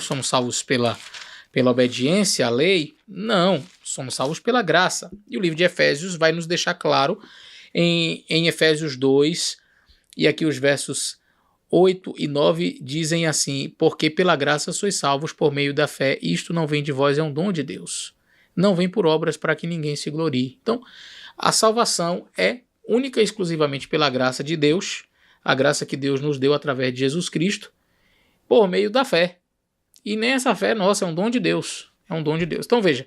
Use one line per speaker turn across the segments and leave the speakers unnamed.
nós somos salvos pela obediência à lei? Não, somos salvos pela graça. E o livro de Efésios vai nos deixar claro em Efésios 2, e aqui os versos 8 e 9 dizem assim: porque pela graça sois salvos por meio da fé, isto não vem de vós, é um dom de Deus. Não vem por obras para que ninguém se glorie. Então, a salvação é única e exclusivamente pela graça de Deus, a graça que Deus nos deu através de Jesus Cristo, por meio da fé. E nem essa fé nossa, é um dom de Deus. É um dom de Deus. Então veja,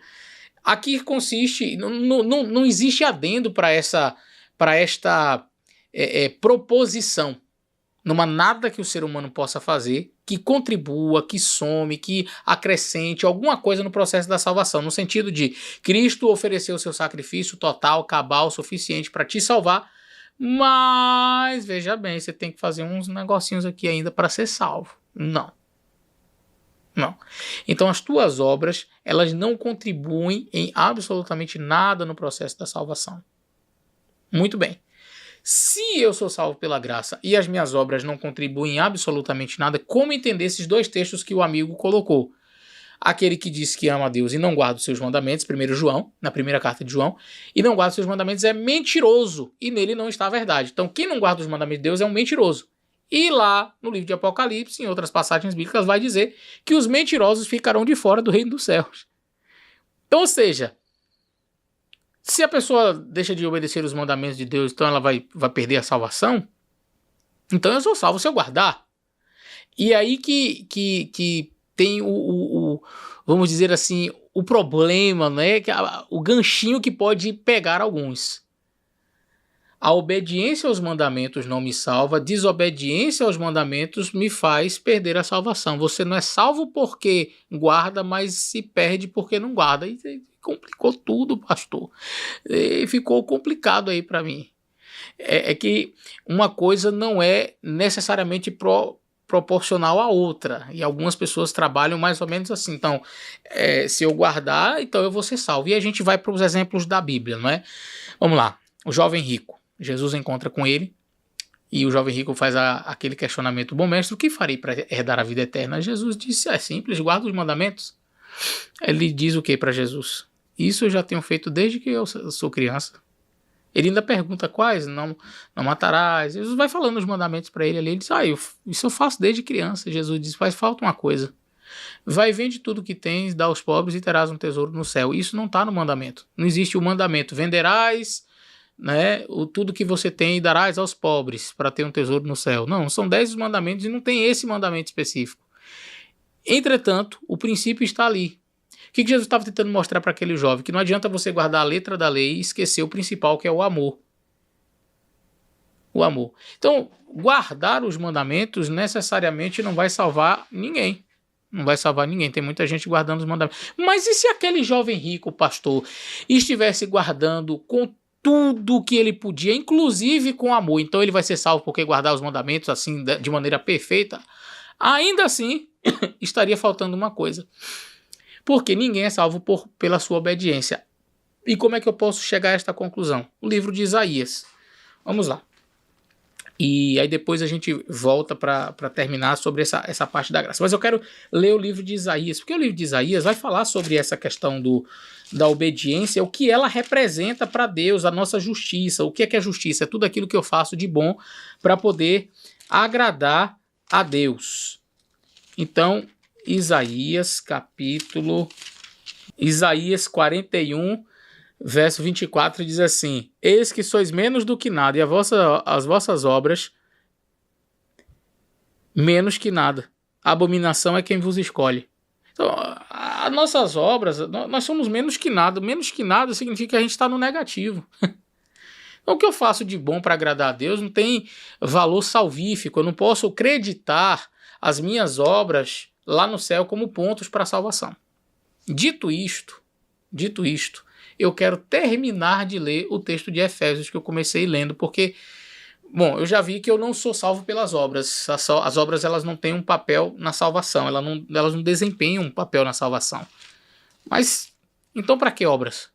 aqui consiste, não existe adendo para esta proposição. Não há nada que o ser humano possa fazer que contribua, que some, que acrescente alguma coisa no processo da salvação, no sentido de Cristo ofereceu o seu sacrifício total, cabal, suficiente para te salvar, mas, veja bem, você tem que fazer uns negocinhos aqui ainda para ser salvo. Não. Então as tuas obras, elas não contribuem em absolutamente nada no processo da salvação. Muito bem. Se eu sou salvo pela graça e as minhas obras não contribuem absolutamente nada, como entender esses dois textos que o amigo colocou? Aquele que diz que ama a Deus e não guarda os seus mandamentos, 1 João, na primeira carta de João, e não guarda os seus mandamentos é mentiroso, e nele não está a verdade. Então quem não guarda os mandamentos de Deus é um mentiroso. E lá no livro de Apocalipse, em outras passagens bíblicas, vai dizer que os mentirosos ficarão de fora do reino dos céus. Então, ou seja, se a pessoa deixa de obedecer os mandamentos de Deus, então ela vai perder a salvação? Então eu sou salvo se eu guardar. E aí que tem vamos dizer assim, o problema, né? O ganchinho que pode pegar alguns. A obediência aos mandamentos não me salva, a desobediência aos mandamentos me faz perder a salvação. Você não é salvo porque guarda, mas se perde porque não guarda. E complicou tudo, pastor. E ficou complicado aí para mim. É que uma coisa não é necessariamente proporcional à outra. E algumas pessoas trabalham mais ou menos assim. Então, se eu guardar, então eu vou ser salvo. E a gente vai para os exemplos da Bíblia, não é? Vamos lá. O jovem rico. Jesus encontra com ele e o jovem rico faz aquele questionamento: bom mestre, o que farei para herdar a vida eterna? Jesus disse: é simples, guarda os mandamentos. Ele diz o que para Jesus? Isso eu já tenho feito desde que eu sou criança. Ele ainda pergunta quais? Não matarás. Jesus vai falando os mandamentos para ele ali. Ele diz: isso eu faço desde criança. Jesus diz: faz falta uma coisa. Vai, vende tudo que tens, dá aos pobres e terás um tesouro no céu. Isso não está no mandamento. Não existe o mandamento: venderás, né, tudo que você tem e darás aos pobres para ter um tesouro no céu. Não, são 10 os mandamentos e não tem esse mandamento específico. Entretanto, o princípio está ali. O que Jesus estava tentando mostrar para aquele jovem? Que não adianta você guardar a letra da lei e esquecer o principal, que é o amor. O amor. Então, guardar os mandamentos necessariamente não vai salvar ninguém. Não vai salvar ninguém. Tem muita gente guardando os mandamentos. Mas e se aquele jovem rico, pastor, estivesse guardando com tudo que ele podia, inclusive com amor? Então ele vai ser salvo porque guardar os mandamentos assim de maneira perfeita? Ainda assim, estaria faltando uma coisa. Porque ninguém é salvo pela sua obediência. E como é que eu posso chegar a esta conclusão? O livro de Isaías. Vamos lá. E aí depois a gente volta para terminar sobre essa parte da graça. Mas eu quero ler o livro de Isaías, porque o livro de Isaías vai falar sobre essa questão da obediência, o que ela representa para Deus, a nossa justiça. O que é justiça? É tudo aquilo que eu faço de bom para poder agradar a Deus. Então, Isaías 41, verso 24 diz assim: eis que sois menos do que nada, e as vossas obras menos que nada. A abominação é quem vos escolhe. Então, as nossas obras, nós somos menos que nada. Menos que nada significa que a gente está no negativo. Então, o que eu faço de bom para agradar a Deus não tem valor salvífico. Eu não posso acreditar as minhas obras lá no céu como pontos para a salvação. Dito isto, eu quero terminar de ler o texto de Efésios que eu comecei lendo, porque, bom, eu já vi que eu não sou salvo pelas obras. As obras, elas não têm um papel na salvação, elas não desempenham um papel na salvação. Mas, então para que obras?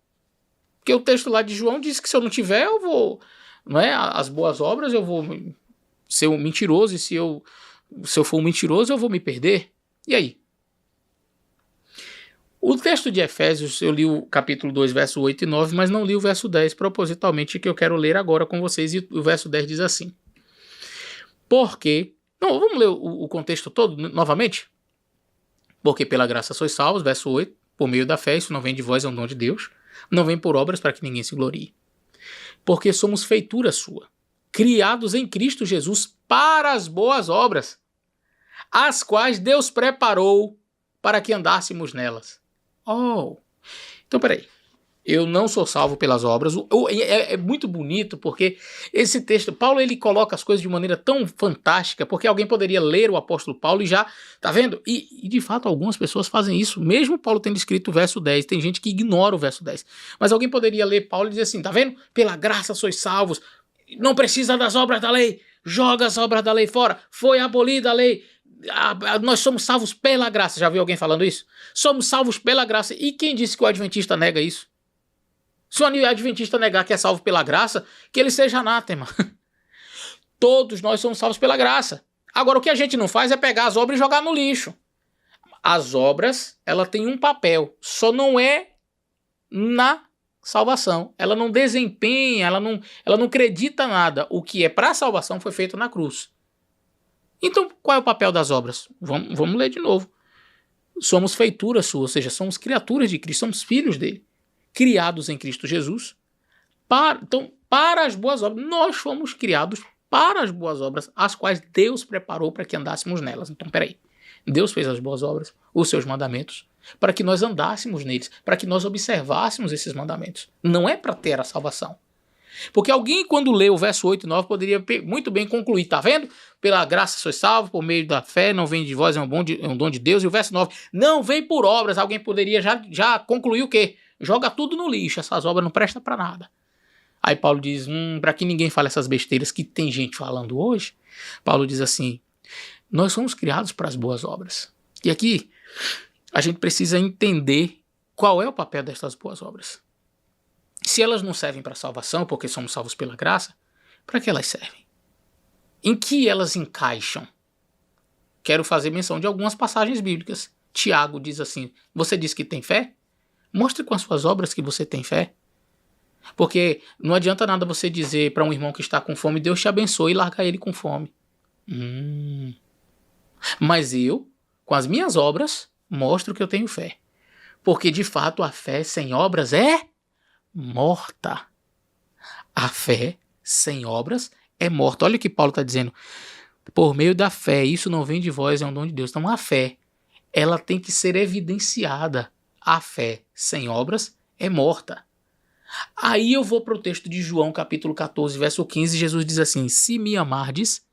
Porque o texto lá de João diz que se eu não tiver, eu vou, não é? As boas obras, eu vou ser um mentiroso, e se eu for um mentiroso, eu vou me perder. E aí? O texto de Efésios, eu li o capítulo 2, verso 8 e 9, mas não li o verso 10 propositalmente, que eu quero ler agora com vocês, e o verso 10 diz assim. Porque... Não, vamos ler o contexto todo novamente? Porque pela graça sois salvos, verso 8, por meio da fé, isso não vem de vós, é um dom de Deus, não vem por obras para que ninguém se glorie. Porque somos feitura sua, criados em Cristo Jesus para as boas obras, as quais Deus preparou para que andássemos nelas. Oh, então peraí. Eu não sou salvo pelas obras. É muito bonito porque esse texto, Paulo, ele coloca as coisas de maneira tão fantástica, porque alguém poderia ler o apóstolo Paulo e já, tá vendo? E de fato algumas pessoas fazem isso, mesmo Paulo tendo escrito o verso 10, tem gente que ignora o verso 10. Mas alguém poderia ler Paulo e dizer assim, tá vendo? Pela graça sois salvos, não precisa das obras da lei, joga as obras da lei fora, foi abolida a lei, nós somos salvos pela graça. Já viu alguém falando isso? Somos salvos pela graça. E quem disse que o adventista nega isso? Se o adventista negar que é salvo pela graça, que ele seja anátema. Todos nós somos salvos pela graça. Agora, o que a gente não faz é pegar as obras e jogar no lixo. As obras, ela tem um papel, só não é na salvação. Ela não desempenha, ela não acredita nada. O que é para a salvação foi feito na cruz. Então, qual é o papel das obras? Vamos ler de novo. Somos feitura sua, ou seja, somos criaturas de Cristo, somos filhos dele. Criados em Cristo Jesus, para as boas obras. Nós fomos criados para as boas obras, as quais Deus preparou para que andássemos nelas. Então, peraí. Deus fez as boas obras, os seus mandamentos, para que nós andássemos neles, para que nós observássemos esses mandamentos. Não é para ter a salvação. Porque alguém, quando lê o verso 8 e 9, poderia muito bem concluir, tá vendo? Pela graça sois salvos, por meio da fé, não vem de vós, é um dom de Deus. E o verso 9, não vem por obras. Alguém poderia já concluir o quê? Joga tudo no lixo, essas obras não prestam para nada. Aí Paulo diz, para que ninguém fale essas besteiras que tem gente falando hoje, Paulo diz assim, nós somos criados para as boas obras. E aqui a gente precisa entender qual é o papel destas boas obras. Se elas não servem para a salvação, porque somos salvos pela graça, para que elas servem? Em que elas encaixam? Quero fazer menção de algumas passagens bíblicas. Tiago diz assim, você diz que tem fé? Mostre com as suas obras que você tem fé. Porque não adianta nada você dizer para um irmão que está com fome, Deus te abençoe, e largar ele com fome. Mas eu, com as minhas obras, mostro que eu tenho fé. Porque de fato a fé sem obras é morta. A fé sem obras é morta. Olha o que Paulo está dizendo. Por meio da fé, isso não vem de vós, é um dom de Deus. Então a fé, ela tem que ser evidenciada. A fé sem obras é morta. Aí eu vou para o texto de João, capítulo 14, verso 15, Jesus diz assim, se me amardes,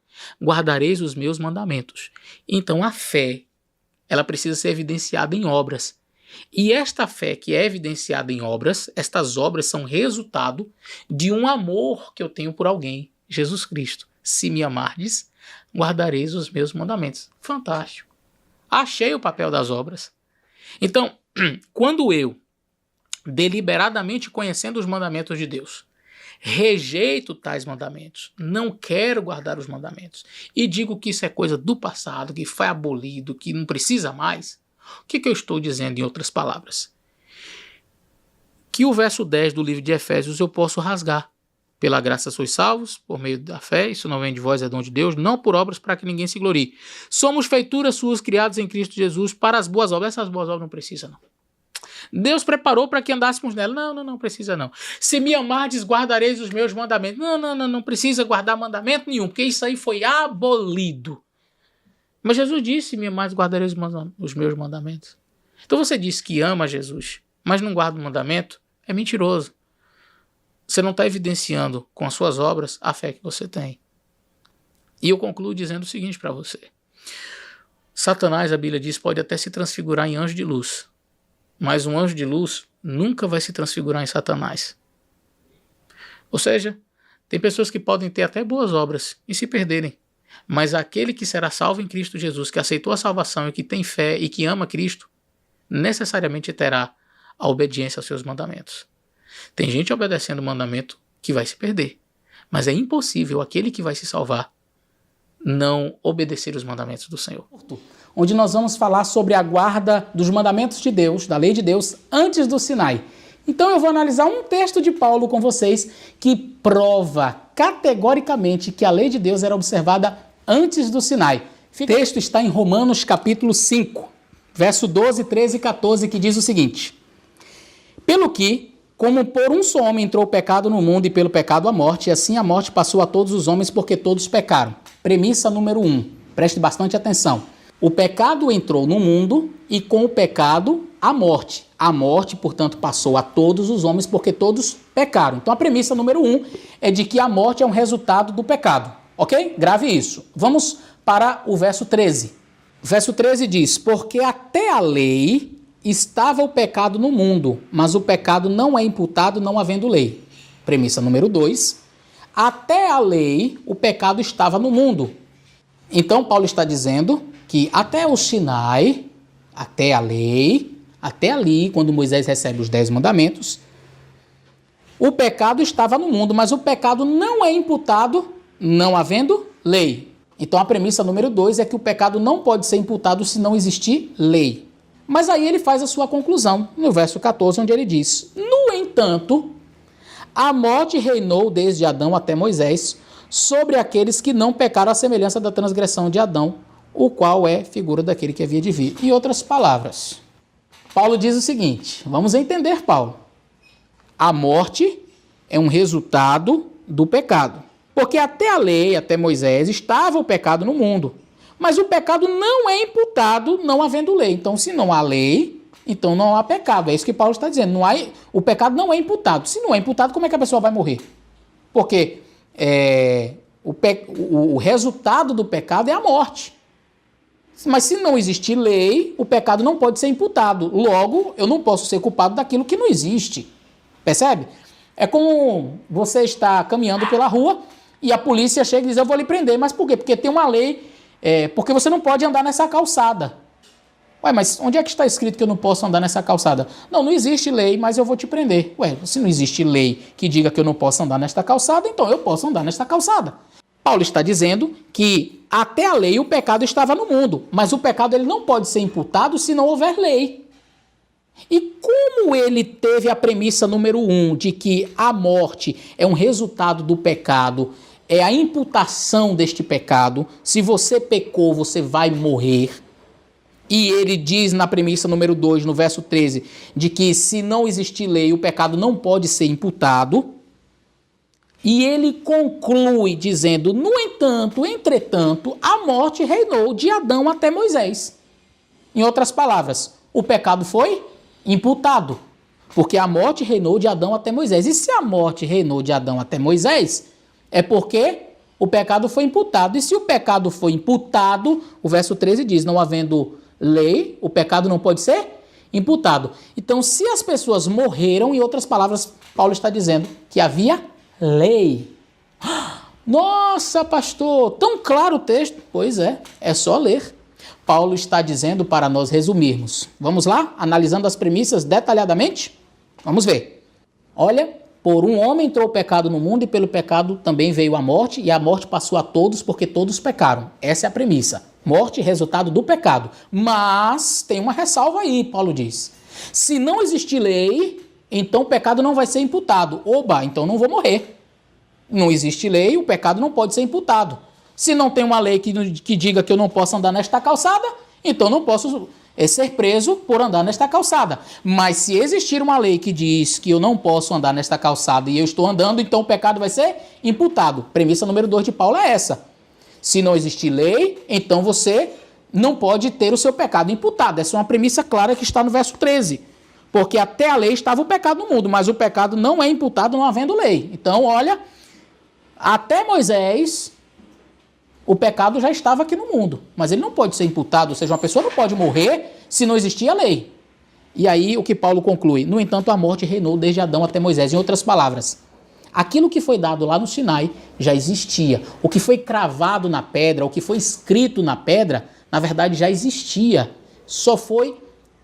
guardareis os meus mandamentos. Então a fé, ela precisa ser evidenciada em obras. E esta fé que é evidenciada em obras, estas obras são resultado de um amor que eu tenho por alguém, Jesus Cristo. Se me amardes, guardareis os meus mandamentos. Fantástico. Achei o papel das obras. Então, quando eu, deliberadamente conhecendo os mandamentos de Deus, rejeito tais mandamentos, não quero guardar os mandamentos, e digo que isso é coisa do passado, que foi abolido, que não precisa mais, o que eu estou dizendo em outras palavras? Que o verso 10 do livro de Efésios eu posso rasgar. Pela graça sois salvos, por meio da fé, isso não vem de vós, é dom de Deus, não por obras para que ninguém se glorie. Somos feituras suas, criados em Cristo Jesus, para as boas obras. Essas boas obras não precisam, não. Deus preparou para que andássemos nela. Não precisa não. Se me amardes, guardareis os meus mandamentos. Não precisa guardar mandamento nenhum, porque isso aí foi abolido. Mas Jesus disse, me amardes, guardareis os meus mandamentos. Então você diz que ama Jesus, mas não guarda o mandamento, é mentiroso. Você não está evidenciando com as suas obras a fé que você tem. E eu concluo dizendo o seguinte para você. Satanás, a Bíblia diz, pode até se transfigurar em anjo de luz. Mas um anjo de luz nunca vai se transfigurar em Satanás. Ou seja, tem pessoas que podem ter até boas obras e se perderem. Mas aquele que será salvo em Cristo Jesus, que aceitou a salvação e que tem fé e que ama Cristo, necessariamente terá a obediência aos seus mandamentos. Tem gente obedecendo o mandamento que vai se perder. Mas é impossível aquele que vai se salvar não obedecer os mandamentos do Senhor.
onde nós vamos falar sobre a guarda dos mandamentos de Deus, da lei de Deus, antes do Sinai. Então eu vou analisar um texto de Paulo com vocês que prova categoricamente que a lei de Deus era observada antes do Sinai. O texto está em Romanos capítulo 5, verso 12, 13 e 14, que diz o seguinte: Pelo que, como por um só homem entrou o pecado no mundo e pelo pecado a morte, e assim a morte passou a todos os homens porque todos pecaram. Premissa número 1, preste bastante atenção. O pecado entrou no mundo e com o pecado a morte. A morte, portanto, passou a todos os homens porque todos pecaram. Então a premissa número 1 é de que a morte é um resultado do pecado. Ok? Grave isso. Vamos para o verso 13. O verso 13 diz: Porque até a lei estava o pecado no mundo, mas o pecado não é imputado não havendo lei. Premissa número 2. Até a lei o pecado estava no mundo. Então Paulo está dizendo que até o Sinai, até a lei, até ali, quando Moisés recebe os 10 mandamentos, o pecado estava no mundo, mas o pecado não é imputado não havendo lei. Então a premissa número 2 é que o pecado não pode ser imputado se não existir lei. Mas aí ele faz a sua conclusão, no verso 14, onde ele diz: No entanto, a morte reinou desde Adão até Moisés sobre aqueles que não pecaram à semelhança da transgressão de Adão, o qual é figura daquele que havia de vir. Em outras palavras, Paulo diz o seguinte, vamos entender Paulo. A morte é um resultado do pecado. Porque até a lei, até Moisés, estava o pecado no mundo. Mas o pecado não é imputado não havendo lei. Então, se não há lei, então não há pecado. É isso que Paulo está dizendo. O pecado não é imputado. Se não é imputado, como é que a pessoa vai morrer? Porque o resultado do pecado é a morte. Mas se não existir lei, o pecado não pode ser imputado. Logo, eu não posso ser culpado daquilo que não existe. Percebe? É como você está caminhando pela rua e a polícia chega e diz: eu vou lhe prender. Mas por quê? Porque tem uma lei, porque você não pode andar nessa calçada. Ué, mas onde é que está escrito que eu não posso andar nessa calçada? Não, não existe lei, mas eu vou te prender. Ué, se não existe lei que diga que eu não posso andar nesta calçada, então eu posso andar nesta calçada. Paulo está dizendo que até a lei o pecado estava no mundo, mas o pecado ele não pode ser imputado se não houver lei. E como ele teve a premissa número 1 de que a morte é um resultado do pecado, é a imputação deste pecado, se você pecou, você vai morrer. E ele diz na premissa número 2, no verso 13, de que se não existir lei, o pecado não pode ser imputado. E ele conclui dizendo: no entanto, entretanto, a morte reinou de Adão até Moisés. Em outras palavras, o pecado foi imputado, porque a morte reinou de Adão até Moisés. E se a morte reinou de Adão até Moisés, é porque o pecado foi imputado. E se o pecado foi imputado, o verso 13 diz: não havendo lei, o pecado não pode ser imputado. Então, se as pessoas morreram, em outras palavras, Paulo está dizendo que havia lei. Nossa, pastor, tão claro o texto? Pois é só ler. Paulo está dizendo para nós resumirmos. Vamos lá? Analisando as premissas detalhadamente? Vamos ver. Olha, por um homem entrou o pecado no mundo e pelo pecado também veio a morte, e a morte passou a todos porque todos pecaram. Essa é a premissa. Morte, resultado do pecado. Mas tem uma ressalva aí, Paulo diz. Se não existir lei, então o pecado não vai ser imputado. Oba, então não vou morrer. Não existe lei, o pecado não pode ser imputado. Se não tem uma lei que diga que eu não posso andar nesta calçada, então não posso ser preso por andar nesta calçada. Mas se existir uma lei que diz que eu não posso andar nesta calçada e eu estou andando, então o pecado vai ser imputado. Premissa número 2 de Paulo é essa. Se não existir lei, então você não pode ter o seu pecado imputado. Essa é uma premissa clara que está no verso 13. Porque até a lei estava o pecado no mundo, mas o pecado não é imputado não havendo lei. Então, olha, até Moisés, o pecado já estava aqui no mundo, mas ele não pode ser imputado, ou seja, uma pessoa não pode morrer se não existir a lei. E aí o que Paulo conclui? No entanto, a morte reinou desde Adão até Moisés. Em outras palavras, aquilo que foi dado lá no Sinai já existia. O que foi cravado na pedra, o que foi escrito na pedra, na verdade já existia. Só foi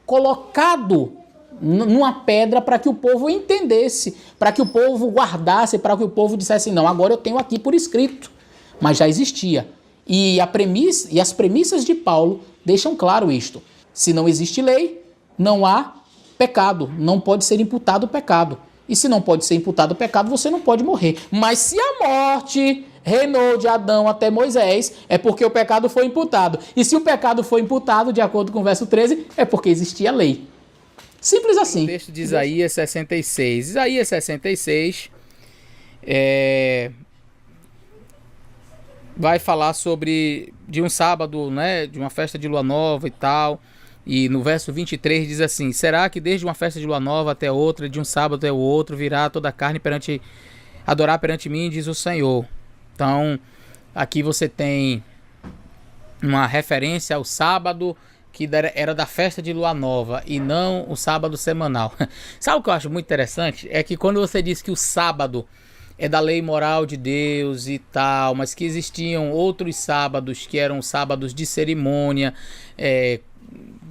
colocado numa pedra para que o povo entendesse, para que o povo guardasse, para que o povo dissesse: não, agora eu tenho aqui por escrito. Mas já existia. E as premissas de Paulo deixam claro isto. Se não existe lei, não há pecado, não pode ser imputado o pecado. E se não pode ser imputado o pecado, você não pode morrer. Mas se a morte reinou de Adão até Moisés, é porque o pecado foi imputado. E se o pecado foi imputado, de acordo com o verso 13, é porque existia lei. Simples assim.
O texto de Isaías 66. Isaías 66 vai falar de um sábado, né, de uma festa de lua nova e tal. E no verso 23 diz assim: será que desde uma festa de lua nova até outra, de um sábado até o outro, virá toda a carne adorar perante mim, diz o Senhor. Então, aqui você tem uma referência ao sábado que era da festa de lua nova e não o sábado semanal. Sabe o que eu acho muito interessante? É que quando você diz que o sábado é da lei moral de Deus e tal, mas que existiam outros sábados que eram sábados de cerimônia,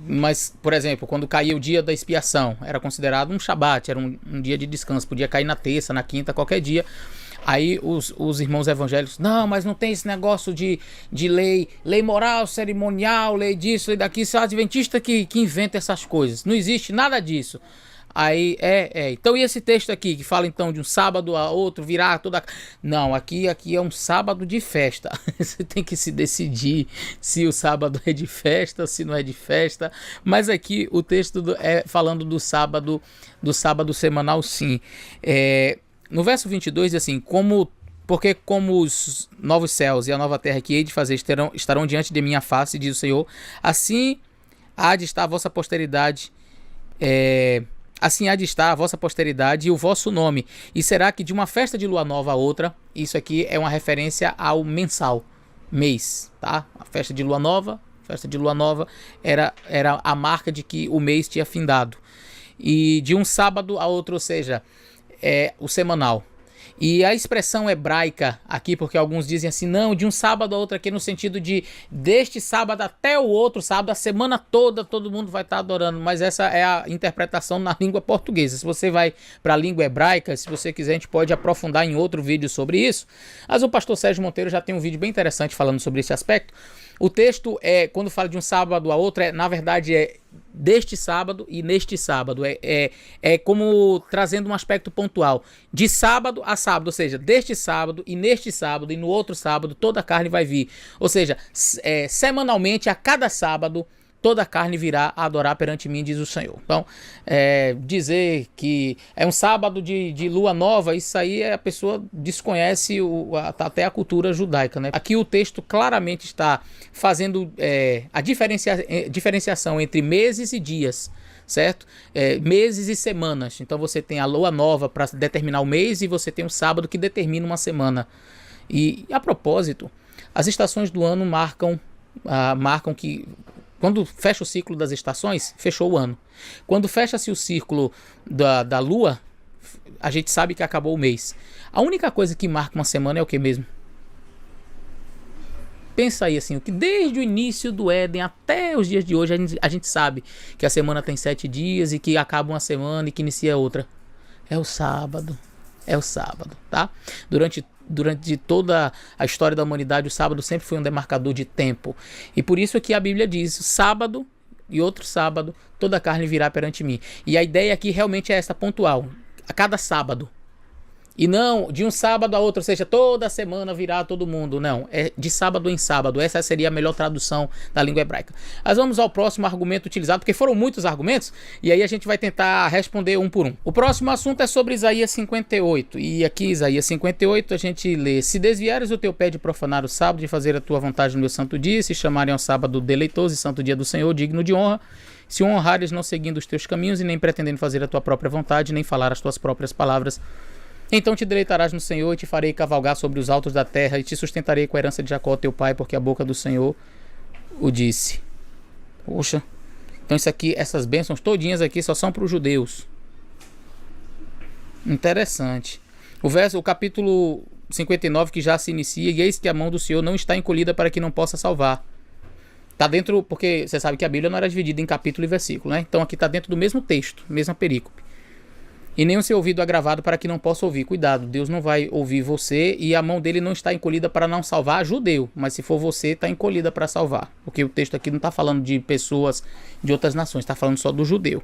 mas, por exemplo, quando caía o dia da expiação, era considerado um shabat, era um dia de descanso, podia cair na terça, na quinta, qualquer dia. Aí os irmãos evangélicos, não, mas não tem esse negócio de lei moral, cerimonial, lei disso, lei daquilo, isso é o adventista que inventa essas coisas, não existe nada disso. Aí, então e esse texto aqui, que fala então de um sábado a outro, virar toda... Não, aqui é um sábado de festa. Você tem que se decidir se o sábado é de festa, se não é de festa. Mas aqui o texto é falando do sábado semanal, sim. No verso 22 diz assim, porque como os novos céus e a nova terra que hei de fazer estarão diante de minha face, diz o Senhor, assim há de estar a vossa posteridade, assim há de estar a vossa posteridade e o vosso nome. E será que de uma festa de lua nova a outra, isso aqui é uma referência ao mensal, mês, tá? A festa de lua nova era a marca de que o mês tinha findado. E de um sábado a outro, ou seja, o semanal. E a expressão hebraica aqui, porque alguns dizem assim, não, de um sábado a outro aqui no sentido de deste sábado até o outro sábado, a semana toda todo mundo vai estar adorando, mas essa é a interpretação na língua portuguesa. Se você vai para a língua hebraica, se você quiser a gente pode aprofundar em outro vídeo sobre isso, mas o pastor Sérgio Monteiro já tem um vídeo bem interessante falando sobre esse aspecto. O texto quando fala de um sábado a outro, na verdade deste sábado e neste sábado. É como trazendo um aspecto pontual. De sábado a sábado, ou seja, deste sábado e neste sábado e no outro sábado, toda a carne vai vir. Ou seja, semanalmente, a cada sábado, toda a carne virá a adorar perante mim, diz o Senhor. Então, dizer que é um sábado de lua nova, isso aí a pessoa desconhece até a cultura judaica, né? Aqui o texto claramente está fazendo a diferenciação entre meses e dias, certo? Meses e semanas. Então você tem a lua nova para determinar o mês e você tem o sábado que determina uma semana. E a propósito, as estações do ano marcam que quando fecha o ciclo das estações, fechou o ano. Quando fecha-se o ciclo da lua, a gente sabe que acabou o mês. A única coisa que marca uma semana é o que mesmo? Pensa aí assim, o que desde o início do Éden até os dias de hoje a gente sabe que a semana tem 7 dias e que acaba uma semana e que inicia outra. É o sábado, tá? Durante toda a história da humanidade, o sábado sempre foi um demarcador de tempo. E por isso é que a Bíblia diz, sábado e outro sábado, toda a carne virá perante mim. E a ideia aqui realmente é essa, pontual. A cada sábado. E não de um sábado a outro, ou seja, toda semana virá todo mundo. Não, é de sábado em sábado. Essa seria a melhor tradução da língua hebraica. Mas vamos ao próximo argumento utilizado, porque foram muitos argumentos, e aí a gente vai tentar responder um por um. O próximo assunto é sobre Isaías 58. E aqui, Isaías 58, a gente lê: se desviares o teu pé de profanar o sábado, de fazer a tua vontade no meu santo dia, se chamarem ao sábado deleitoso e santo dia do Senhor, digno de honra, se o honrares não seguindo os teus caminhos e nem pretendendo fazer a tua própria vontade, nem falar as tuas próprias palavras, então te deleitarás no Senhor e te farei cavalgar sobre os altos da terra e te sustentarei com a herança de Jacó teu pai, porque a boca do Senhor o disse. Poxa, então isso aqui, essas bênçãos todinhas aqui só são para os judeus. Interessante. O capítulo 59 que já se inicia, e eis que a mão do Senhor não está encolhida para que não possa salvar. Está dentro, porque você sabe que a Bíblia não era dividida em capítulo e versículo, né? Então aqui está dentro do mesmo texto, mesma perícope.
E nem o seu ouvido agravado para que não possa ouvir. Cuidado, Deus não vai ouvir você e a mão dele não está encolhida para não salvar judeu. Mas se for você, está encolhida para salvar. Porque o texto aqui não está falando de pessoas de outras nações, está falando só do judeu.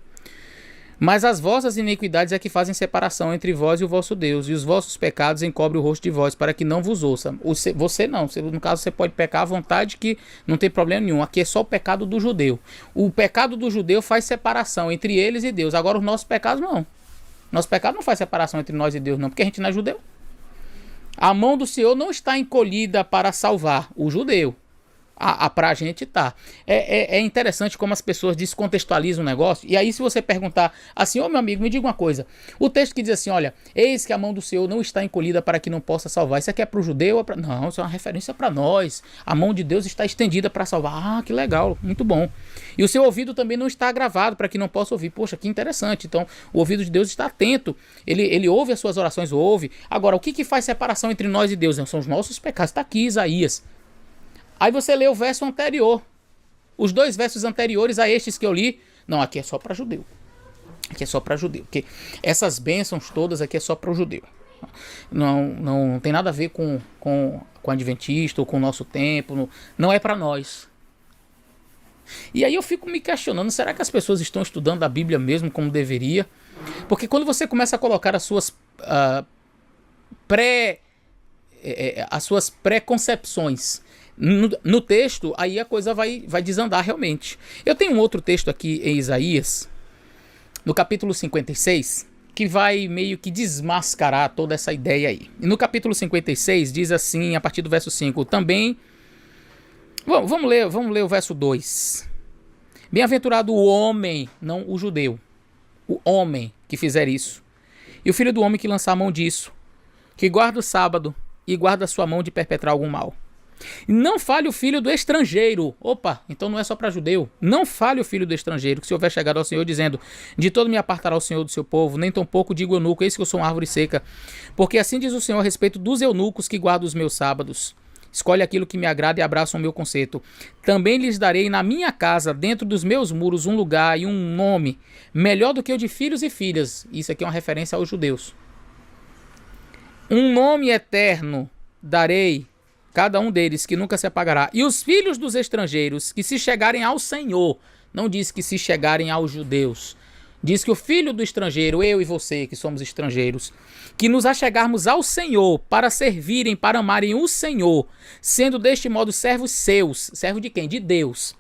Mas as vossas iniquidades é que fazem separação entre vós e o vosso Deus, e os vossos pecados encobrem o rosto de vós, para que não vos ouça. Você não, no caso você pode pecar à vontade, que não tem problema nenhum. Aqui é só o pecado do judeu. O pecado do judeu faz separação entre eles e Deus. Agora os nossos pecados não. Nosso pecado não faz separação entre nós e Deus não, porque a gente não é judeu. A mão do Senhor não está encolhida para salvar o judeu. Pra gente tá. É interessante como as pessoas descontextualizam o negócio. E aí se você perguntar assim, ô meu amigo, me diga uma coisa. O texto que diz assim, olha, eis que a mão do Senhor não está encolhida para que não possa salvar. Isso aqui é para o judeu ou Não, isso é uma referência para nós. A mão de Deus está estendida para salvar. Ah, que legal, muito bom. E o seu ouvido também não está agravado para que não possa ouvir. Poxa, que interessante. Então o ouvido de Deus está atento. Ele ouve as suas orações, ouve. Agora, o que faz separação entre nós e Deus? São os nossos pecados. Está aqui Isaías. Aí você lê o verso anterior. Os 2 versos anteriores a estes que eu li. Não, aqui é só para judeu. Aqui é só para judeu. Porque essas bênçãos todas aqui é só para o judeu. Não tem nada a ver com adventista ou com o nosso tempo. Não é para nós. E aí eu fico me questionando. Será que as pessoas estão estudando a Bíblia mesmo como deveria? Porque quando você começa a colocar as suas pré-concepções no texto, aí a coisa vai desandar realmente. Eu tenho um outro texto aqui em Isaías, no capítulo 56, que vai meio que desmascarar toda essa ideia aí. E no capítulo 56 diz assim, a partir do verso 5, também... Vamos ler o verso 2. Bem-aventurado o homem, não o judeu, o homem que fizer isso, e o filho do homem que lançar a mão disso, que guarda o sábado e guarda a sua mão de perpetrar algum mal. Não fale o filho do estrangeiro. Opa, então não é só para judeu. Não fale o filho do estrangeiro, que se houver chegado ao Senhor dizendo, de todo me apartará o Senhor do seu povo, nem tampouco digo eunuco, eis que eu sou uma árvore seca. Porque assim diz o Senhor a respeito dos eunucos que guardam os meus sábados. Escolhe aquilo que me agrada e abraça o meu conceito. Também lhes darei na minha casa, dentro dos meus muros, um lugar e um nome, melhor do que o de filhos e filhas. Isso aqui é uma referência aos judeus. Um nome eterno darei cada um deles, que nunca se apagará. E os filhos dos estrangeiros, que se chegarem ao Senhor, não diz que se chegarem aos judeus, diz que o filho do estrangeiro, eu e você, que somos estrangeiros, que nos achegarmos ao Senhor, para servirem, para amarem o Senhor, sendo deste modo servos seus. Servo de quem? De Deus.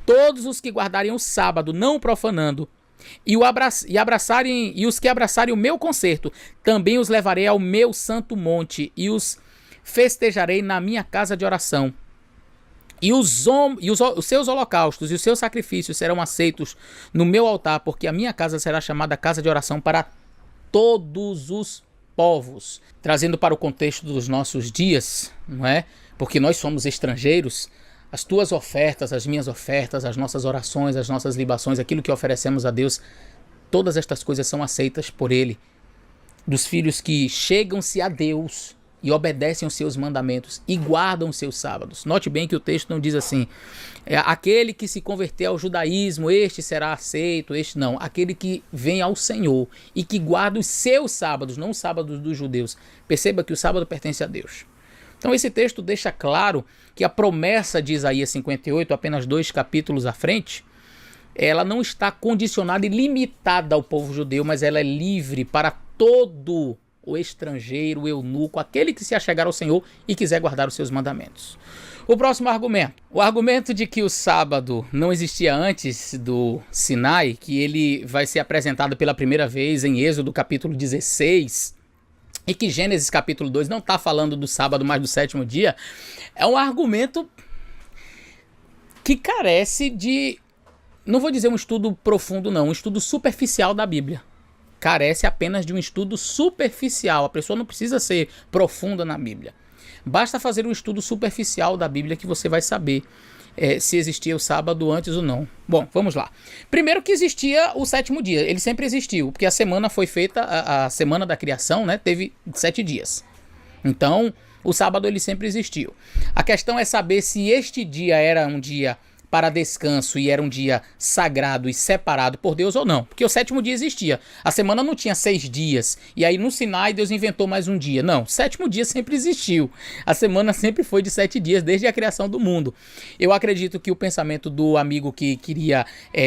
Todos os que guardarem o sábado, não profanando, e os que abraçarem o meu concerto, também os levarei ao meu santo monte, e os festejarei na minha casa de oração. E os seus holocaustos e os seus sacrifícios serão aceitos no meu altar, porque a minha casa será chamada casa de oração para todos os povos. Trazendo para o contexto dos nossos dias, não é? Porque nós somos estrangeiros, as tuas ofertas, as minhas ofertas, as nossas orações, as nossas libações, aquilo que oferecemos a Deus, todas estas coisas são aceitas por Ele. Dos filhos que chegam-se a Deus e obedecem os seus mandamentos e guardam os seus sábados. Note bem que o texto não diz assim, aquele que se converter ao judaísmo, este será aceito, este não. Aquele que vem ao Senhor e que guarda os seus sábados, não os sábados dos judeus. Perceba que o sábado pertence a Deus. Então esse texto deixa claro que a promessa de Isaías 58, apenas 2 capítulos à frente, ela não está condicionada e limitada ao povo judeu, mas ela é livre para todo o estrangeiro, o eunuco, aquele que se achegar ao Senhor e quiser guardar os seus mandamentos. O próximo argumento. O argumento de que o sábado não existia antes do Sinai, que ele vai ser apresentado pela primeira vez em Êxodo capítulo 16, e que Gênesis capítulo 2 não está falando do sábado, mas do 7º dia, é um argumento que carece de, não vou dizer um estudo profundo não, um estudo superficial da Bíblia. Carece apenas de um estudo superficial. A pessoa não precisa ser profunda na Bíblia. Basta fazer um estudo superficial da Bíblia que você vai saber se existia o sábado antes ou não. Bom, vamos lá. Primeiro que existia o 7º dia. Ele sempre existiu, porque a semana foi feita, a semana da criação, né, teve 7 dias. Então, o sábado ele sempre existiu. A questão é saber se este dia era um dia para descanso e era um dia sagrado e separado por Deus ou não. Porque o sétimo dia existia. A semana não tinha 6 dias. E aí no Sinai Deus inventou mais um dia. Não, o sétimo dia sempre existiu. A semana sempre foi de 7 dias, desde a criação do mundo. Eu acredito que o pensamento do amigo que queria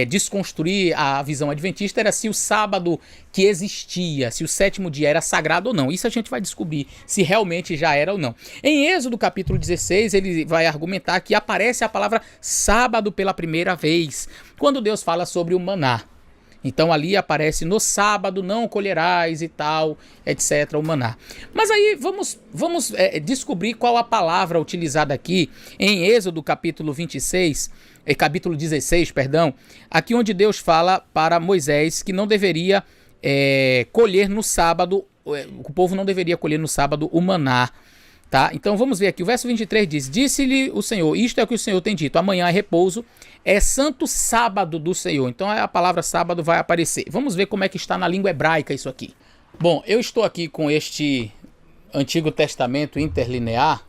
desconstruir a visão adventista era se o sábado que existia, se o sétimo dia era sagrado ou não. Isso a gente vai descobrir se realmente já era ou não. Em Êxodo capítulo 16, ele vai argumentar que aparece a palavra sábado pela primeira vez, quando Deus fala sobre o maná. Então ali aparece no sábado não colherás e tal, etc, o maná. Mas aí vamos descobrir qual a palavra utilizada aqui em Êxodo capítulo 26, capítulo 16, perdão, aqui onde Deus fala para Moisés que não deveria colher no sábado, o povo não deveria colher no sábado o maná. Tá? Então vamos ver aqui, o verso 23 diz: disse-lhe o Senhor, isto é o que o Senhor tem dito, amanhã é repouso, é santo sábado do Senhor. Então a palavra sábado vai aparecer. Vamos ver como é que está na língua hebraica isso aqui. Bom, eu estou aqui com este Antigo Testamento interlinear,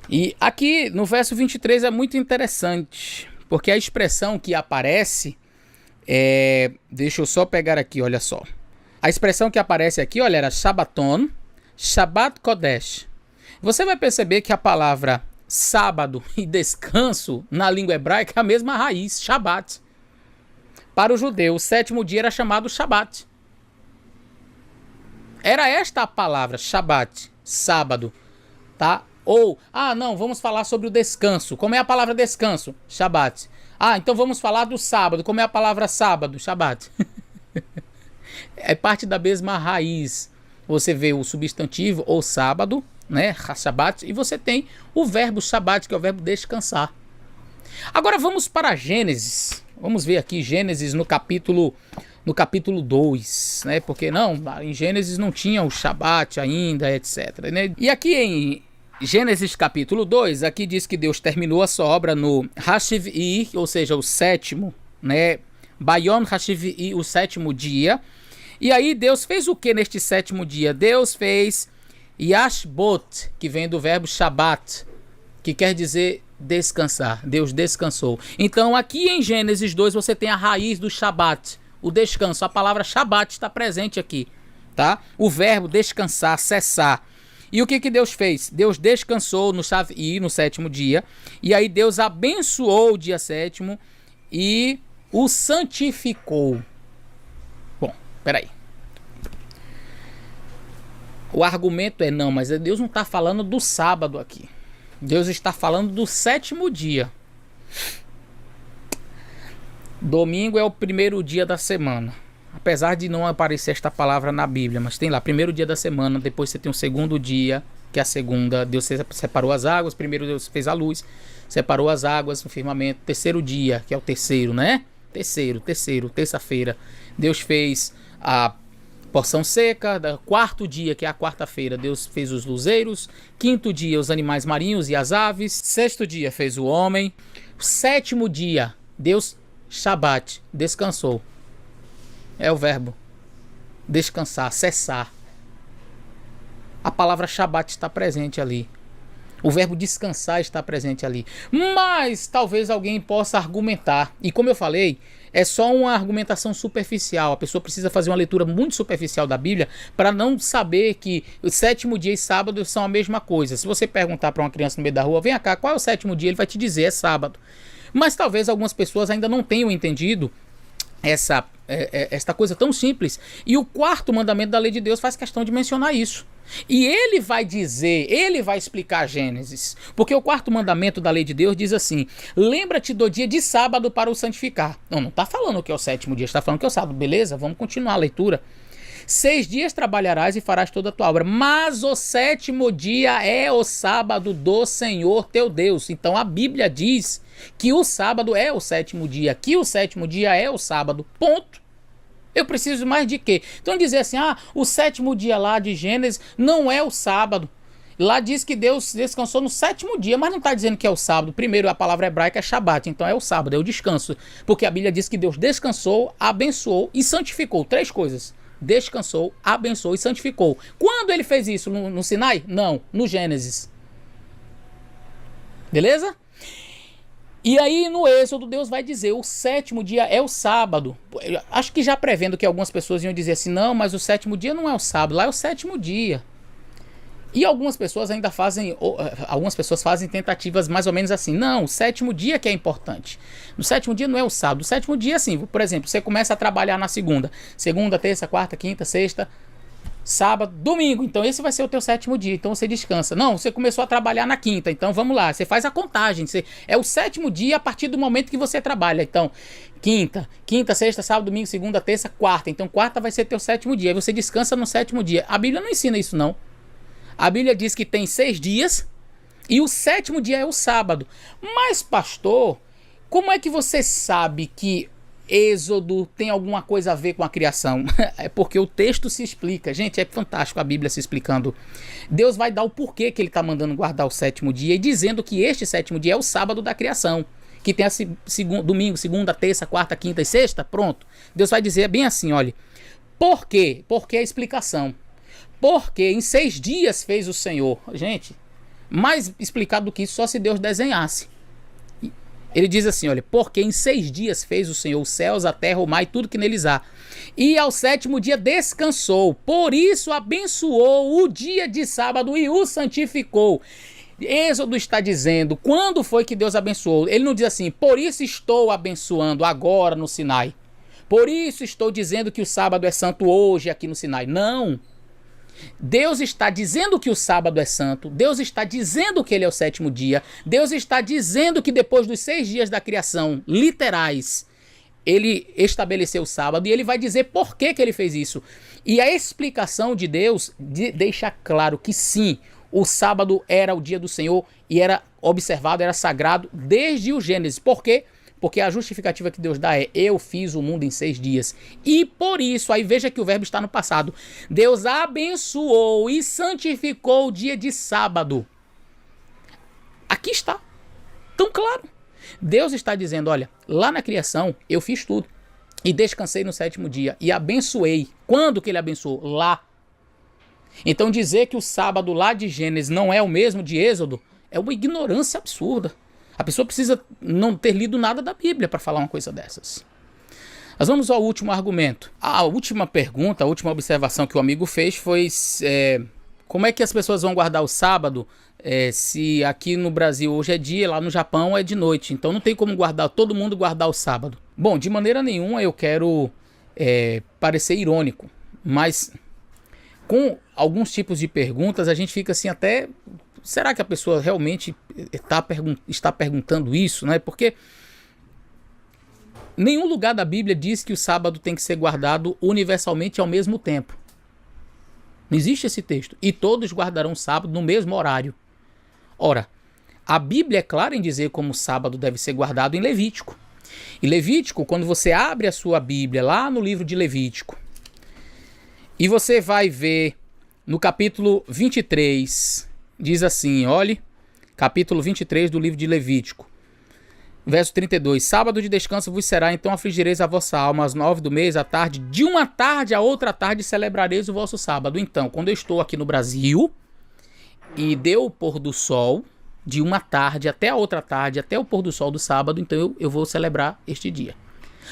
e aqui no verso 23 é muito interessante, porque a expressão que aparece deixa eu só pegar aqui, olha só. A expressão que aparece aqui, olha, era Shabbaton, Shabbat Kodesh. Você vai perceber que a palavra sábado e descanso na língua hebraica é a mesma raiz, Shabbat. Para o judeu, o sétimo dia era chamado Shabbat. Era esta a palavra, Shabbat, sábado, tá? Ou, não, vamos falar sobre o descanso. Como é a palavra descanso? Shabbat. Então vamos falar do sábado. Como é a palavra sábado? Shabbat. É parte da mesma raiz. Você vê o substantivo ou sábado, né, Shabbat, e você tem o verbo Shabbat, que é o verbo descansar. Agora vamos para Gênesis. Vamos ver aqui Gênesis no capítulo 2, né? Porque em Gênesis não tinha o Shabbat ainda, etc, né? E aqui em Gênesis capítulo 2, aqui diz que Deus terminou a sua obra no Hashivi, ou seja, o sétimo, né? Bayom Hashivi, o sétimo dia. E aí Deus fez o que neste sétimo dia? Deus fez Yashbot, que vem do verbo Shabbat, que quer dizer descansar. Deus descansou. Então aqui em Gênesis 2 você tem a raiz do Shabbat, o descanso. A palavra Shabbat está presente aqui, tá? O verbo descansar, cessar. E o que Deus fez? Deus descansou no Shavuot, no sétimo dia. E aí Deus abençoou o dia sétimo e o santificou. Bom, peraí. O argumento é mas Deus não está falando do sábado aqui. Deus está falando do sétimo dia. Domingo é o primeiro dia da semana. Apesar de não aparecer esta palavra na Bíblia, mas tem lá, primeiro dia da semana, depois você tem o segundo dia, que é a segunda, Deus separou as águas, primeiro Deus fez a luz, separou as águas no firmamento, terceiro dia, que é o terceiro, né? Terceiro, terça-feira, Deus fez a porção seca, quarto dia, que é a quarta-feira, Deus fez os luzeiros, quinto dia, os animais marinhos e as aves, sexto dia fez o homem, sétimo dia, Deus, Shabbat, descansou. É o verbo descansar, cessar. A palavra Shabbat está presente ali. O verbo descansar está presente ali. Mas talvez alguém possa argumentar. E como eu falei, é só uma argumentação superficial. A pessoa precisa fazer uma leitura muito superficial da Bíblia para não saber que o sétimo dia e sábado são a mesma coisa. Se você perguntar para uma criança no meio da rua, vem cá, qual é o sétimo dia? Ele vai te dizer, é sábado. Mas talvez algumas pessoas ainda não tenham entendido esta coisa tão simples. E o quarto mandamento da lei de Deus faz questão de mencionar isso. E ele vai dizer, ele vai explicar Gênesis. Porque o quarto mandamento da lei de Deus diz assim: lembra-te do dia de sábado para o santificar. Não está falando que é o sétimo dia, está falando que é o sábado. Beleza, vamos continuar a leitura. 6 dias trabalharás e farás toda a tua obra, mas o sétimo dia é o sábado do Senhor teu Deus. Então a Bíblia diz que o sábado é o sétimo dia, que o sétimo dia é o sábado, ponto. Eu preciso mais de quê? Então dizer assim, o sétimo dia lá de Gênesis não é o sábado. Lá diz que Deus descansou no sétimo dia, mas não está dizendo que é o sábado. Primeiro, a palavra hebraica é Shabbat, então é o sábado, é o descanso. Porque a Bíblia diz que Deus descansou, abençoou e santificou. 3 coisas. Descansou, abençoou e santificou. Quando ele fez isso? No Sinai? Não, no Gênesis. Beleza? E aí no Êxodo Deus vai dizer, o sétimo dia é o sábado. Eu acho que já prevendo que algumas pessoas iam dizer assim, não, mas o sétimo dia não é o sábado, lá é o sétimo dia. E algumas pessoas ainda fazem tentativas mais ou menos assim, não, o sétimo dia que é importante. No sétimo dia não é o sábado, o sétimo dia assim, por exemplo, você começa a trabalhar na segunda, terça, quarta, quinta, sexta, sábado, domingo, então esse vai ser o teu sétimo dia, então você descansa. Não, você começou a trabalhar na quinta, então vamos lá, você faz a contagem, é o sétimo dia a partir do momento que você trabalha, então quinta, sexta, sábado, domingo, segunda, terça, quarta, então quarta vai ser teu sétimo dia, aí você descansa no sétimo dia. A Bíblia não ensina isso não. A Bíblia diz que tem 6 dias e o sétimo dia é o sábado. Mas pastor, como é que você sabe que Êxodo tem alguma coisa a ver com a criação? É porque o texto se explica. Gente, é fantástico a Bíblia se explicando. Deus vai dar o porquê que ele está mandando guardar o sétimo dia e dizendo que este sétimo dia é o sábado da criação. Que tem domingo, segunda, terça, quarta, quinta e sexta. Pronto. Deus vai dizer bem assim, olha. Por quê? Porque a explicação. Porque em 6 dias fez o Senhor. Gente, mais explicado do que isso, só se Deus desenhasse. Ele diz assim, olha, porque em 6 dias fez o Senhor os céus, a terra, o mar e tudo que neles há. E ao sétimo dia descansou. Por isso abençoou o dia de sábado e o santificou. Êxodo está dizendo, quando foi que Deus abençoou? Ele não diz assim, por isso estou abençoando agora no Sinai. Por isso estou dizendo que o sábado é santo hoje aqui no Sinai. Não. Deus está dizendo que o sábado é santo, Deus está dizendo que ele é o sétimo dia, Deus está dizendo que depois dos 6 dias da criação, literais, ele estabeleceu o sábado e ele vai dizer por que ele fez isso. E a explicação de Deus deixa claro que sim, o sábado era o dia do Senhor e era observado, era sagrado desde o Gênesis. Por quê? Porque a justificativa que Deus dá é, eu fiz o mundo em 6 dias. E por isso, aí veja que o verbo está no passado. Deus abençoou e santificou o dia de sábado. Aqui está. Tão claro. Deus está dizendo, olha, lá na criação eu fiz tudo. E descansei no sétimo dia. E abençoei. Quando que ele abençoou? Lá. Então dizer que o sábado lá de Gênesis não é o mesmo de Êxodo é uma ignorância absurda. A pessoa precisa não ter lido nada da Bíblia para falar uma coisa dessas. Mas vamos ao último argumento. A última pergunta, a última observação que o amigo fez foi como é que as pessoas vão guardar o sábado se aqui no Brasil hoje é dia, lá no Japão é de noite. Então não tem como todo mundo guardar o sábado. Bom, de maneira nenhuma eu quero parecer irônico, mas com alguns tipos de perguntas a gente fica assim até... Será que a pessoa realmente está perguntando isso, né? Porque nenhum lugar da Bíblia diz que o sábado tem que ser guardado universalmente ao mesmo tempo. Não existe esse texto. E todos guardarão o sábado no mesmo horário. Ora, a Bíblia é clara em dizer como o sábado deve ser guardado em Levítico. E Levítico, quando você abre a sua Bíblia lá no livro de Levítico, e você vai ver no capítulo 23... Diz assim, olhe, capítulo 23 do livro de Levítico, verso 32. Sábado de descanso vos será, então afligireis a vossa alma às 9 do mês, à tarde, de uma tarde a outra tarde celebrareis o vosso sábado. Então, quando eu estou aqui no Brasil e deu o pôr do sol, de uma tarde até a outra tarde, até o pôr do sol do sábado, então eu vou celebrar este dia.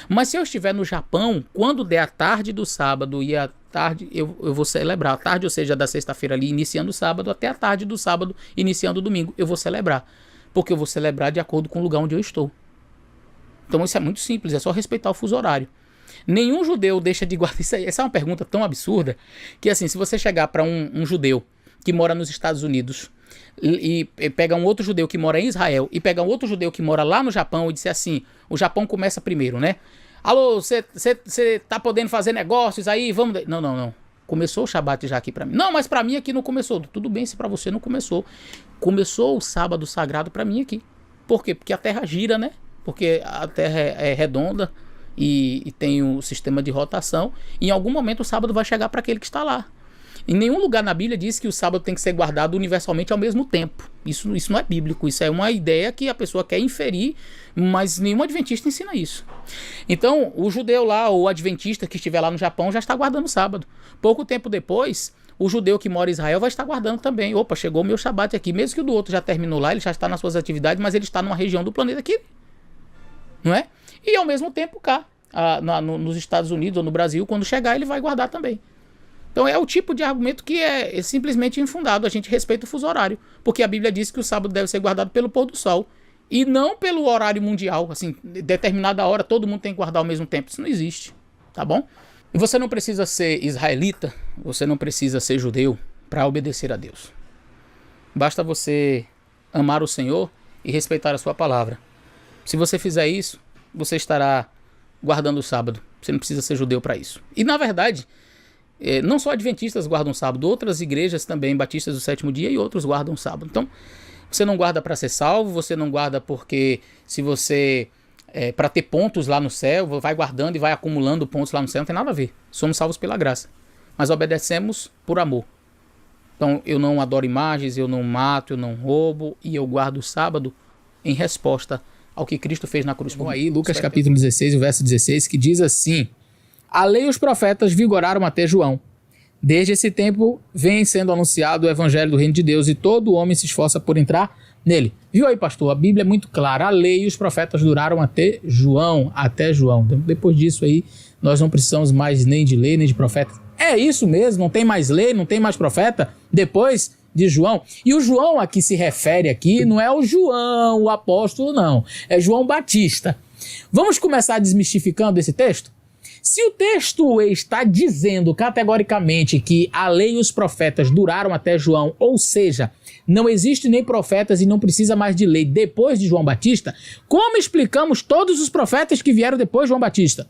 Mas se eu estiver no Japão, quando der a tarde do sábado e a tarde, eu vou celebrar. A tarde, ou seja, da sexta-feira ali, iniciando o sábado, até a tarde do sábado, iniciando o domingo, eu vou celebrar. Porque eu vou celebrar de acordo com o lugar onde eu estou. Então isso é muito simples, é só respeitar o fuso horário. Nenhum judeu deixa de guardar... Essa é uma pergunta tão absurda, que assim, se você chegar para um judeu que mora nos Estados Unidos, e pega um outro judeu que mora em Israel, e pega um outro judeu que mora lá no Japão, e disser assim, o Japão começa primeiro, né? Alô, você tá podendo fazer negócios aí? Vamos... Não. Começou o Shabat já aqui pra mim. Não, mas pra mim aqui não começou. Tudo bem se pra você não começou. Começou o sábado sagrado pra mim aqui. Por quê? Porque a terra gira, né? Porque a terra é redonda e tem um sistema de rotação. E em algum momento o sábado vai chegar para aquele que está lá. Em nenhum lugar na Bíblia diz que o sábado tem que ser guardado universalmente ao mesmo tempo. Isso não é bíblico, isso é uma ideia que a pessoa quer inferir, mas nenhum adventista ensina isso. Então, o judeu lá, ou o adventista que estiver lá no Japão, já está guardando o sábado. Pouco tempo depois, o judeu que mora em Israel vai estar guardando também. Opa, chegou o meu Shabat aqui. Mesmo que o do outro já terminou lá, ele já está nas suas atividades, mas ele está numa região do planeta que não é? E ao mesmo tempo cá, nos Estados Unidos ou no Brasil, quando chegar, ele vai guardar também. Então é o tipo de argumento que é simplesmente infundado. A gente respeita o fuso horário, porque a Bíblia diz que o sábado deve ser guardado pelo pôr do sol e não pelo horário mundial, assim, determinada hora todo mundo tem que guardar ao mesmo tempo. Isso não existe, tá bom? E você não precisa ser israelita, você não precisa ser judeu para obedecer a Deus. Basta você amar o Senhor e respeitar a sua palavra. Se você fizer isso, você estará guardando o sábado. Você não precisa ser judeu para isso. E na verdade, não só adventistas guardam o sábado, outras igrejas também, batistas do sétimo dia e outros guardam o sábado. Então, você não guarda para ser salvo, você não guarda porque se você... para ter pontos lá no céu, vai guardando e vai acumulando pontos lá no céu, não tem nada a ver. Somos salvos pela graça. Mas obedecemos por amor. Então, eu não adoro imagens, eu não mato, eu não roubo e eu guardo o sábado em resposta ao que Cristo fez na cruz. Bom, aí Lucas capítulo 16, o verso 16, que diz assim: a lei e os profetas vigoraram até João. Desde esse tempo vem sendo anunciado o evangelho do reino de Deus e todo homem se esforça por entrar nele. Viu aí, pastor? A Bíblia é muito clara. A lei e os profetas duraram até João. Depois disso aí, nós não precisamos mais nem de lei, nem de profeta. É isso mesmo? Não tem mais lei, não tem mais profeta depois de João? E o João a que se refere aqui não é o João, o apóstolo, não. É João Batista. Vamos começar desmistificando esse texto? Se o texto está dizendo categoricamente que a lei e os profetas duraram até João, ou seja, não existe nem profetas e não precisa mais de lei depois de João Batista, como explicamos todos os profetas que vieram depois de João Batista?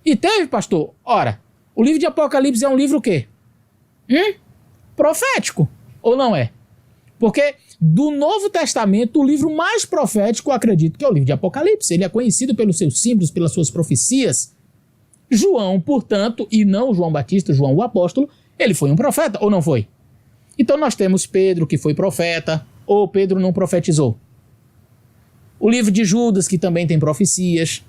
E teve, pastor? Ora, o livro de Apocalipse é um livro o quê? Profético, ou não é? Porque do Novo Testamento, o livro mais profético, eu acredito que é o livro de Apocalipse. Ele é conhecido pelos seus símbolos, pelas suas profecias. João, portanto, e não João Batista, João o apóstolo, ele foi um profeta, ou não foi? Então nós temos Pedro, que foi profeta, ou Pedro não profetizou. O livro de Judas, que também tem profecias.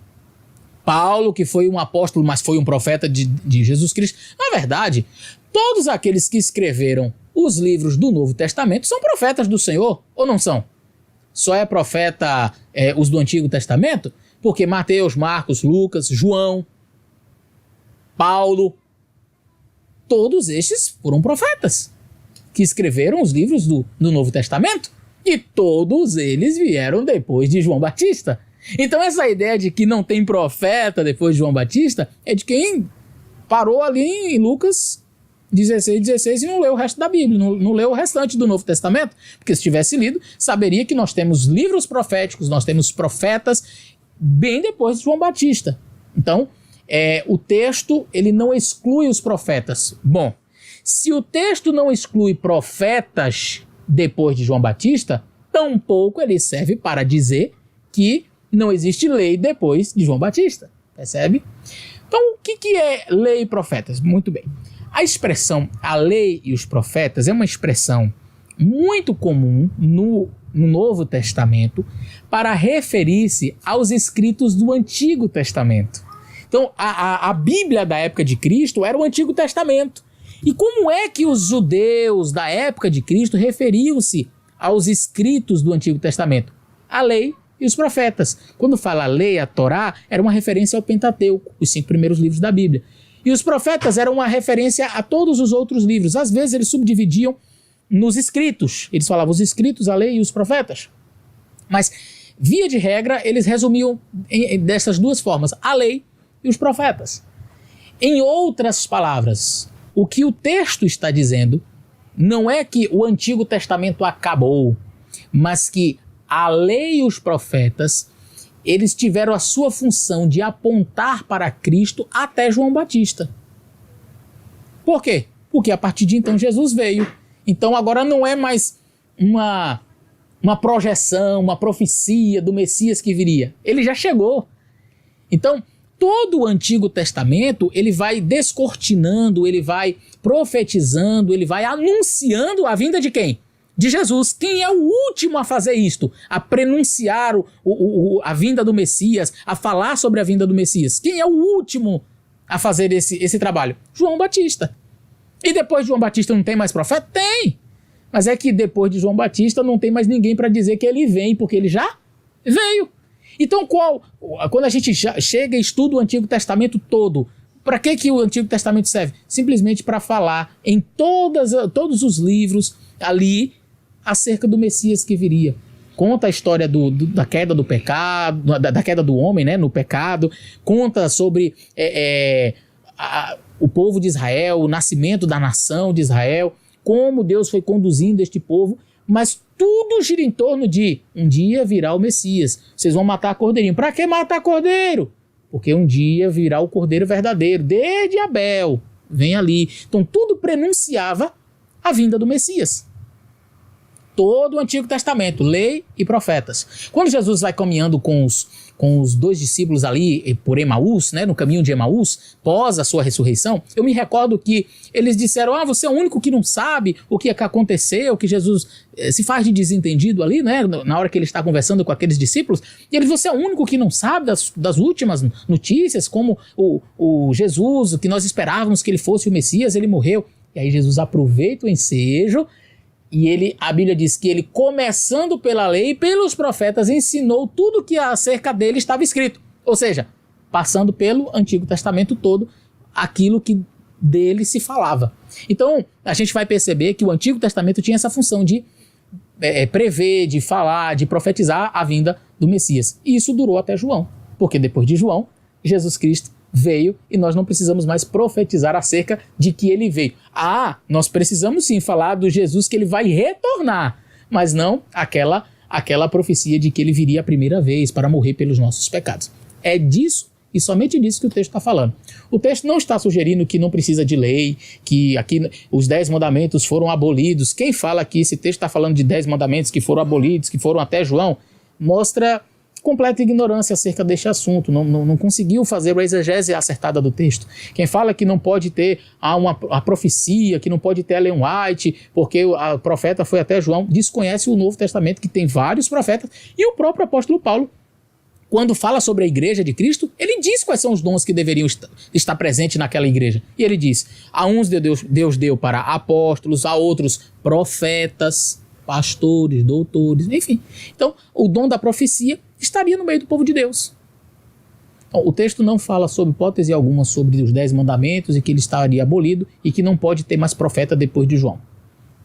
Paulo, que foi um apóstolo, mas foi um profeta de Jesus Cristo. Na verdade, todos aqueles que escreveram os livros do Novo Testamento são profetas do Senhor, ou não são? Só é profeta os do Antigo Testamento? Porque Mateus, Marcos, Lucas, João, Paulo, todos estes foram profetas que escreveram os livros do Novo Testamento, e todos eles vieram depois de João Batista. Então essa ideia de que não tem profeta depois de João Batista é de quem parou ali em Lucas 16 e não leu o resto da Bíblia, não leu o restante do Novo Testamento, porque se tivesse lido, saberia que nós temos livros proféticos, nós temos profetas bem depois de João Batista. Então, o texto ele não exclui os profetas. Bom, se o texto não exclui profetas depois de João Batista, tampouco ele serve para dizer que não existe lei depois de João Batista, percebe? Então, o que é lei e profetas? Muito bem. A expressão a lei e os profetas é uma expressão muito comum no Novo Testamento para referir-se aos escritos do Antigo Testamento. Então, a Bíblia da época de Cristo era o Antigo Testamento. E como é que os judeus da época de Cristo referiam-se aos escritos do Antigo Testamento? A lei e os profetas. Quando fala a lei, a Torá, era uma referência ao Pentateuco, os 5 primeiros livros da Bíblia. E os profetas eram uma referência a todos os outros livros. Às vezes eles subdividiam nos escritos. Eles falavam os escritos, a lei e os profetas. Mas, via de regra, eles resumiam dessas duas formas, a lei e os profetas. Em outras palavras, o que o texto está dizendo não é que o Antigo Testamento acabou, mas que a lei e os profetas, eles tiveram a sua função de apontar para Cristo até João Batista. Por quê? Porque a partir de então Jesus veio. Então agora não é mais uma projeção, uma profecia do Messias que viria. Ele já chegou. Então, todo o Antigo Testamento, ele vai descortinando, ele vai profetizando, ele vai anunciando a vinda de quem? De Jesus. Quem é o último a fazer isto? A prenunciar a vinda do Messias, a falar sobre a vinda do Messias. Quem é o último a fazer esse trabalho? João Batista. E depois de João Batista não tem mais profeta? Tem! Mas é que depois de João Batista não tem mais ninguém para dizer que ele vem, porque ele já veio. Então quando a gente chega e estuda o Antigo Testamento todo, para que o Antigo Testamento serve? Simplesmente para falar em todos os livros ali acerca do Messias que viria. Conta a história da queda do pecado, da queda do homem, né, no pecado. Conta sobre o povo de Israel, o nascimento da nação de Israel, como Deus foi conduzindo este povo, mas tudo gira em torno de um dia virá o Messias. Vocês vão matar cordeirinho. Para que matar cordeiro? Porque um dia virá o cordeiro verdadeiro, desde Abel, vem ali. Então tudo prenunciava a vinda do Messias. Todo o Antigo Testamento, lei e profetas. Quando Jesus vai caminhando com os 2 discípulos ali por Emaús, né, no caminho de Emaús, pós a sua ressurreição, eu me recordo que eles disseram, você é o único que não sabe o que aconteceu, que Jesus se faz de desentendido ali, né, na hora que ele está conversando com aqueles discípulos, e eles, você é o único que não sabe das últimas notícias, como o Jesus, que nós esperávamos que ele fosse o Messias, ele morreu. E aí Jesus aproveita o ensejo, e a Bíblia diz que ele, começando pela lei e pelos profetas, ensinou tudo que acerca dele estava escrito. Ou seja, passando pelo Antigo Testamento todo, aquilo que dele se falava. Então, a gente vai perceber que o Antigo Testamento tinha essa função de prever, de falar, de profetizar a vinda do Messias. E isso durou até João, porque depois de João, Jesus Cristo veio e nós não precisamos mais profetizar acerca de que ele veio. Nós precisamos sim falar do Jesus que ele vai retornar, mas não aquela profecia de que ele viria a primeira vez para morrer pelos nossos pecados. É disso e somente disso que o texto está falando. O texto não está sugerindo que não precisa de lei, que aqui os 10 mandamentos foram abolidos. Quem fala que esse texto está falando de 10 mandamentos que foram abolidos, que foram até João, mostra completa ignorância acerca deste assunto, não conseguiu fazer a exegese acertada do texto. Quem fala que não pode ter a profecia, que não pode ter Ellen White, porque o profeta foi até João, desconhece o Novo Testamento, que tem vários profetas, e o próprio apóstolo Paulo, quando fala sobre a igreja de Cristo, ele diz quais são os dons que deveriam estar presentes naquela igreja. E ele diz, a uns Deus deu para apóstolos, a outros profetas, pastores, doutores, enfim. Então, o dom da profecia estaria no meio do povo de Deus. Então, o texto não fala sobre hipótese alguma sobre os 10 mandamentos e que ele estaria abolido e que não pode ter mais profeta depois de João.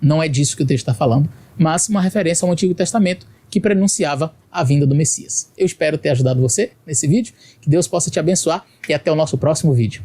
Não é disso que o texto está falando, mas uma referência ao Antigo Testamento que prenunciava a vinda do Messias. Eu espero ter ajudado você nesse vídeo, que Deus possa te abençoar e até o nosso próximo vídeo.